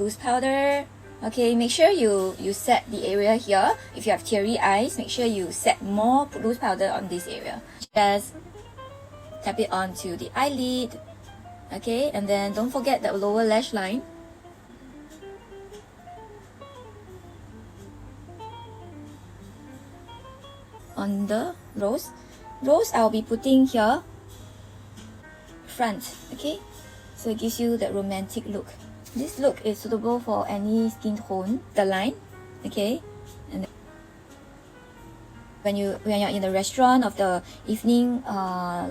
loose powder. Okay, make sure you set the area here. If you have teary eyes, make sure you set more loose powder on this area. Just tap it onto the eyelid. Okay, and then don't forget the lower lash line. On the rose, I'll be putting here front. Okay, so it gives you that romantic look. This look is suitable for any skin tone, the line. Okay, and when you're in the restaurant of the evening,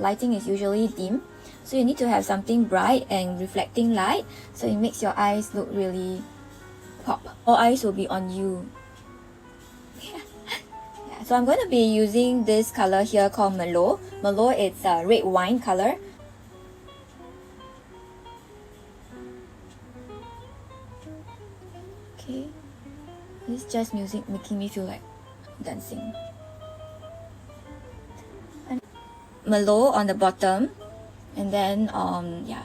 lighting is usually dim, so you need to have something bright and reflecting light, so it makes your eyes look really pop. All eyes will be on you. Yeah, so I'm going to be using this color here called Merlot. Merlot is a red wine color. Okay, it's just music making me feel like dancing. Merlot on the bottom, and then yeah,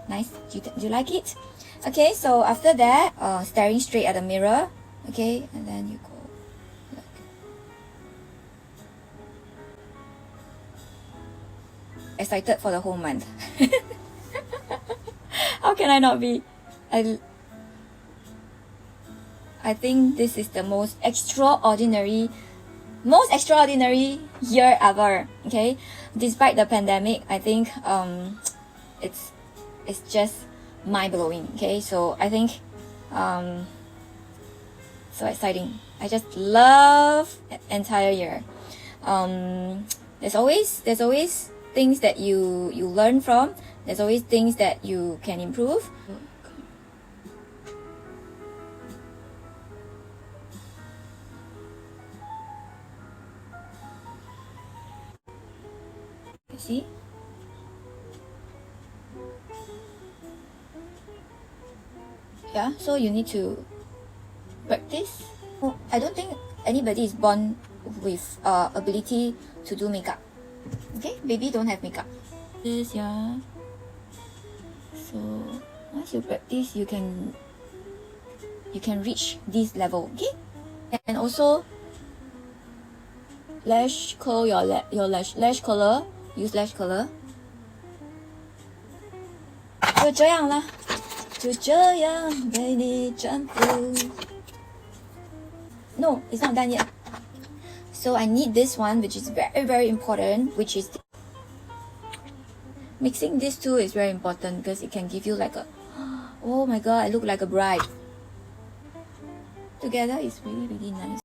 nice. Do you like it? Okay, so after that, staring straight at the mirror. Okay, and then you go like. Excited for the whole month. How can I not be? I think this is the most extraordinary year ever. Okay, despite the pandemic, I think it's just mind-blowing. Okay, so I think so exciting. I just love entire year. There's always things that you learn from. There's always things that you can improve. See? Yeah, so you need to practice. I don't think anybody is born with ability to do makeup. Okay, baby don't have makeup. This, yeah. So once you practice, you can reach this level. Okay, and also lash curl your lash color. Use lash color. 就这样了，就这样被你征服。No, it's not done yet. So I need this one, which is very important, which is mixing these two is very important because it can give you like a, oh my god, I look like a bride. Together is really nice.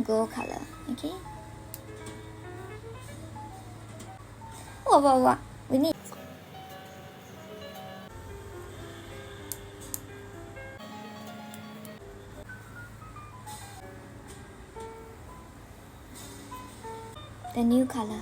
Gold color, okay. Wow, we need the new color.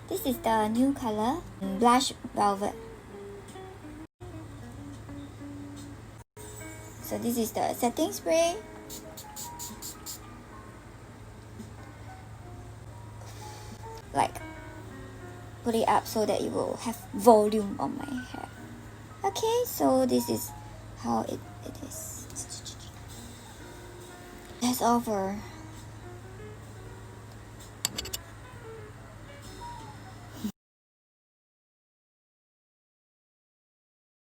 This is the new color, blush velvet. So this is the setting spray. Like, put it up so that it will have volume on my hair. Okay, so this is how it is. That's all for